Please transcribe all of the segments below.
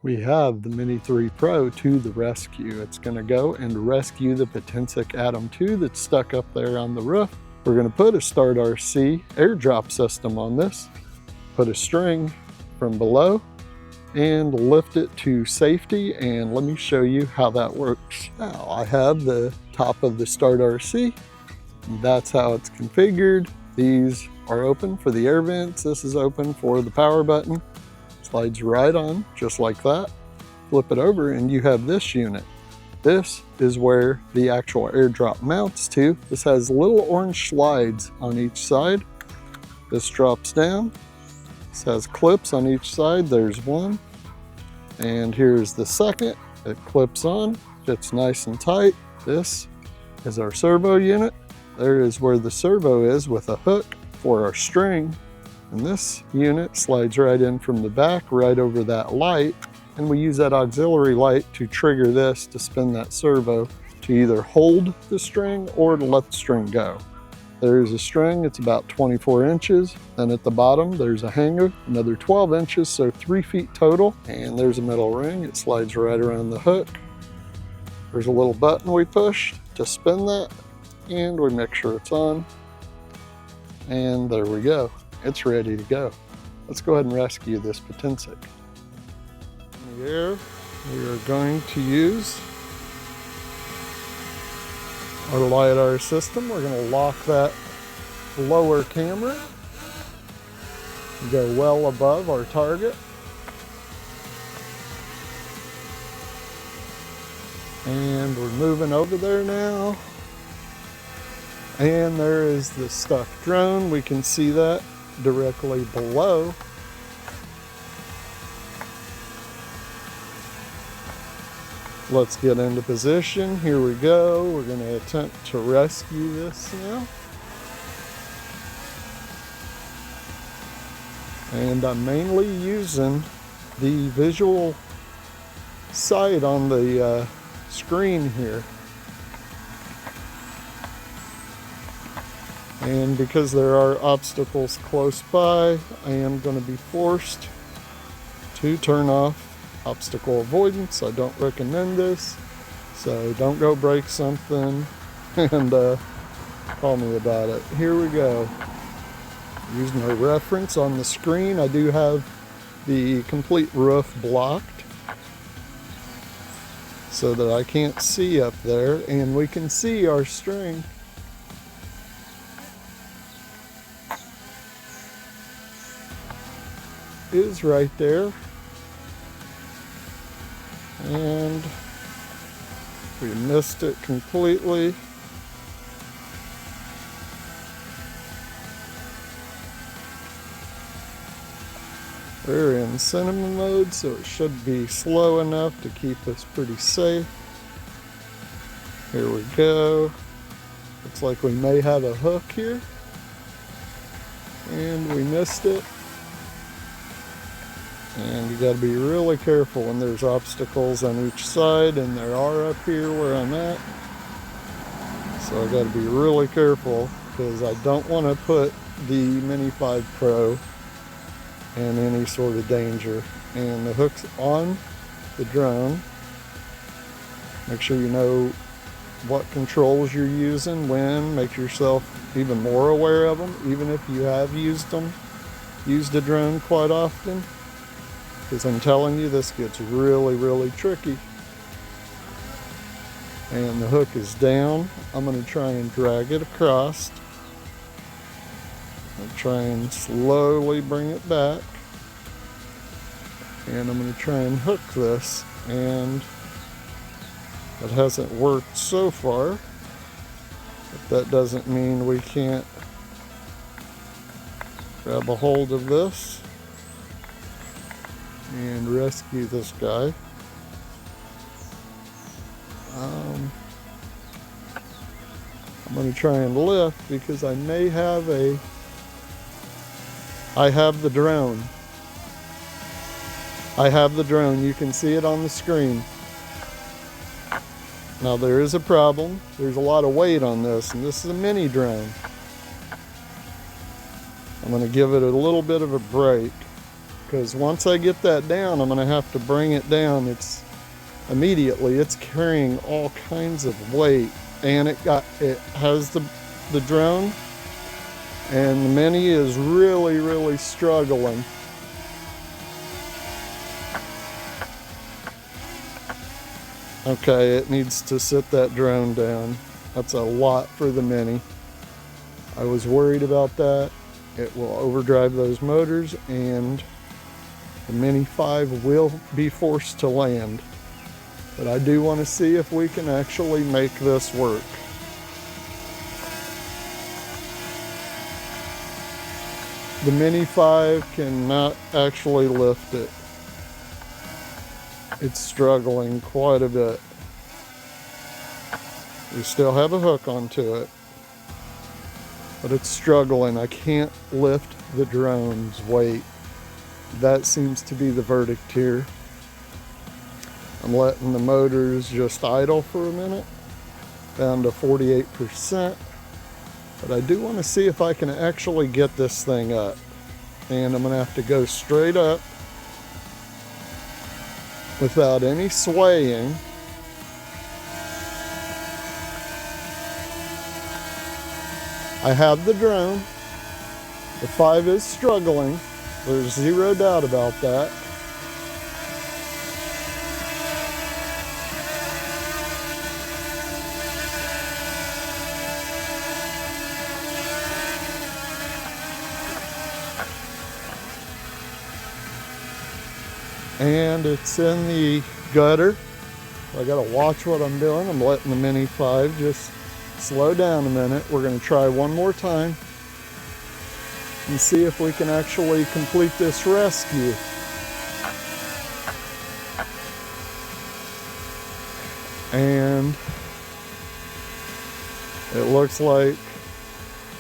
We have the Mini 3 Pro to the rescue. It's going to go and rescue the Potensic Atom 2 that's stuck up there on the roof. We're going to put a Start RC airdrop system on this, put a string from below, and lift it to safety, and let me show you how that works. Now I have the top of the Start RC. That's how it's configured. These are open for the air vents. This is open for the power button. Slides right on, just like that. Flip it over and you have this unit. This is where the actual airdrop mounts to. This has little orange slides on each side. This drops down. This has clips on each side. There's one. And here's the second. It clips on, fits nice and tight. This is our servo unit. There is where the servo is with a hook for our string. And this unit slides right in from the back, right over that light. And we use that auxiliary light to trigger this to spin that servo to either hold the string or to let the string go. There's a string, it's about 24 inches. Then at the bottom, there's a hanger, another 12 inches, so 3 feet total. And there's a metal ring, it slides right around the hook. There's a little button we push to spin that, and we make sure it's on. And there we go. It's ready to go. Let's go ahead and rescue this Potensic. In the air, we are going to use our LiDAR system. We're going to lock that lower camera, go well above our target. And we're moving over there now. And there is the stuffed drone. We can see that directly below. Let's get into position. Here we go. We're going to attempt to rescue this now. And I'm mainly using the visual sight on the screen here. And because there are obstacles close by, I am going to be forced to turn off obstacle avoidance. I don't recommend this, so don't go break something and call me about it. Here we go. Using a reference on the screen, I do have the complete roof blocked so that I can't see up there, and we can see our string. Is right there, and we missed it completely. We're in cinema mode, so it should be slow enough to keep us pretty safe. Here we go. Looks like we may have a hook here, and we missed it. And you got to be really careful when there's obstacles on each side, and there are up here where I'm at. So I got to be really careful because I don't want to put the Mini 5 Pro in any sort of danger. And the hook's on the drone. Make sure you know what controls you're using when. Make yourself even more aware of them, even if you have used a drone quite often. Because I'm telling you, this gets really, really tricky. And the hook is down. I'm going to try and drag it across. I'll try and slowly bring it back. And I'm going to try and hook this. And it hasn't worked so far. But that doesn't mean we can't grab a hold of this and rescue this guy. I'm going to try and lift because I may have I have the drone. I have the drone. You can see it on the screen. Now there is a problem. There's a lot of weight on this, and this is a mini drone. I'm going to give it a little bit of a break. because once I get that down, I'm gonna have to bring it down. It's carrying all kinds of weight, and it has the drone, and the Mini is really struggling. Okay, it needs to sit that drone down. That's a lot for the Mini. I was worried about that. It will overdrive those motors and the Mini 5 will be forced to land. But I do want to see if we can actually make this work. The Mini 5 cannot actually lift it. It's struggling quite a bit. We still have a hook onto it, but it's struggling. I can't lift the drone's weight. That seems to be the verdict here. I'm letting the motors just idle for a minute, down to 48%. But I do want to see if I can actually get this thing up. And I'm going to have to go straight up without any swaying. I have the drone. The 5 is struggling. There's zero doubt about that. And it's in the gutter. So I gotta watch what I'm doing. I'm letting the Mini 5 just slow down a minute. We're gonna try one more time and see if we can actually complete this rescue. And it looks like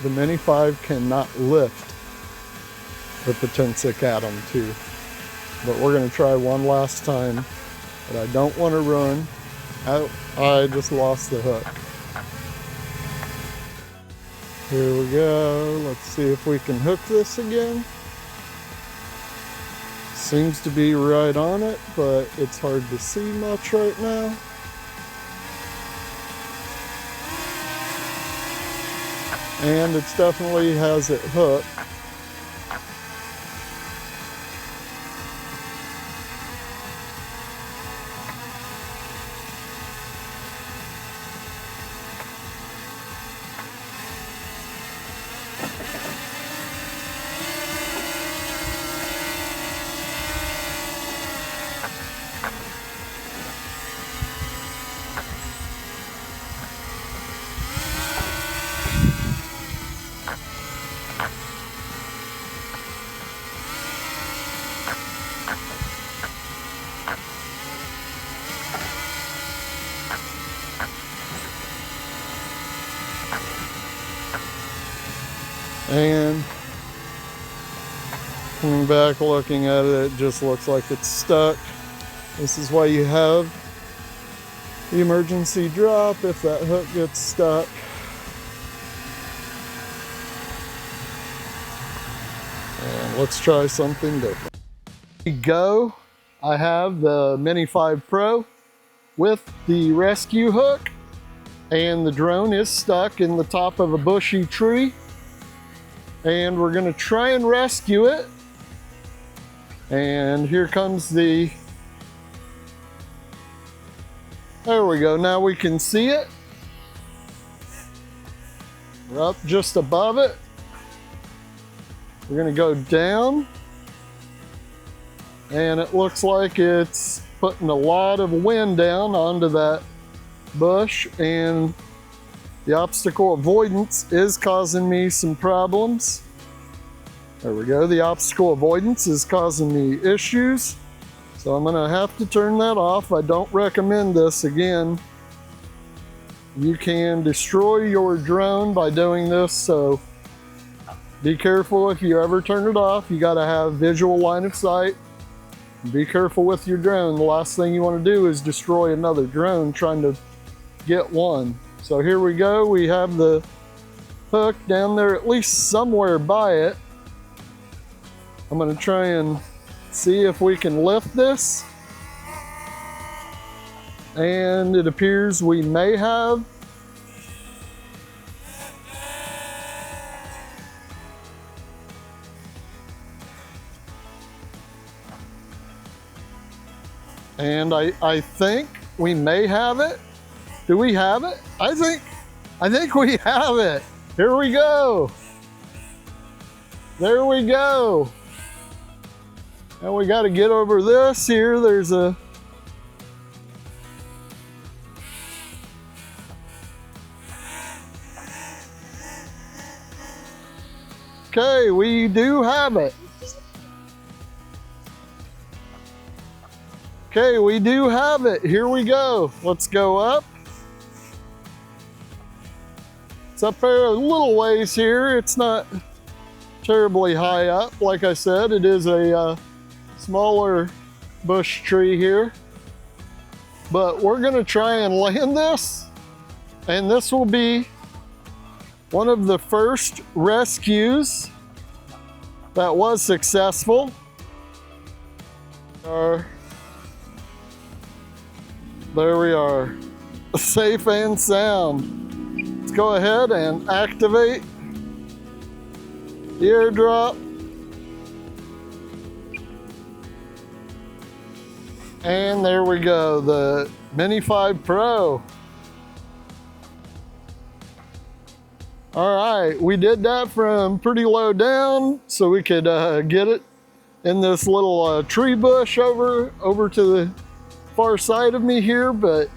the Mini 5 cannot lift the Potensic Atom 2. But we're going to try one last time. But I don't want to run. I just lost the hook. Here we go. Let's see if we can hook this again. Seems to be right on it, but it's hard to see much right now. And it definitely has it hooked. And coming back looking at it, it just looks like it's stuck. This is why you have the emergency drop if that hook gets stuck. And let's try something different. Here we go. I have the Mini 5 Pro with the rescue hook, and the drone is stuck in the top of a bushy tree. And we're gonna try and rescue it. And here comes the, there we go, now we can see it. We're up just above it. We're gonna go down. And it looks like it's putting a lot of wind down onto that bush, and the obstacle avoidance is causing me some problems. There we go. The obstacle avoidance is causing me issues. So I'm gonna have to turn that off. I don't recommend this again. You can destroy your drone by doing this, so be careful if you ever turn it off. You gotta have visual line of sight. Be careful with your drone. The last thing you wanna do is destroy another drone trying to get one. So here we go. We have the hook down there, at least somewhere by it. I'm gonna try and see if we can lift this. And it appears we may have. And I think we may have it. Do we have it? I think we have it. Here we go. There we go. And we got to get over this here. There's a okay, we do have it. Okay, we do have it. Here we go. Let's go up. It's up there a little ways here. It's not terribly high up. Like I said, it is a smaller bush tree here. But we're gonna try and land this. And this will be one of the first rescues that was successful. There we are, safe and sound. Let's go ahead and activate the airdrop. And there we go, the Mini 5 Pro. All right, we did that from pretty low down so we could get it in this little tree bush over to the far side of me here, but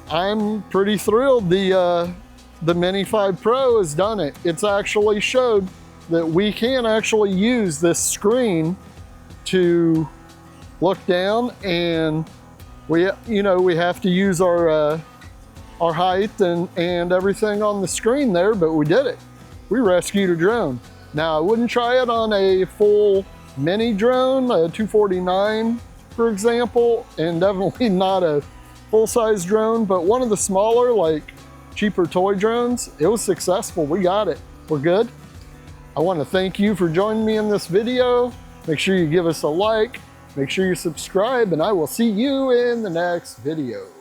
I'm pretty thrilled the Mini 5 Pro has done it. It's actually showed that we can actually use this screen to look down, and we have to use our height and everything on the screen there, but we did it. We rescued a drone. Now I wouldn't try it on a full mini drone, a 249 for example, and definitely not a full-size drone, but one of the smaller, like cheaper toy drones, it was successful. We got it. We're good. I want to thank you for joining me in this video. Make sure you give us a like, make sure you subscribe, and I will see you in the next video.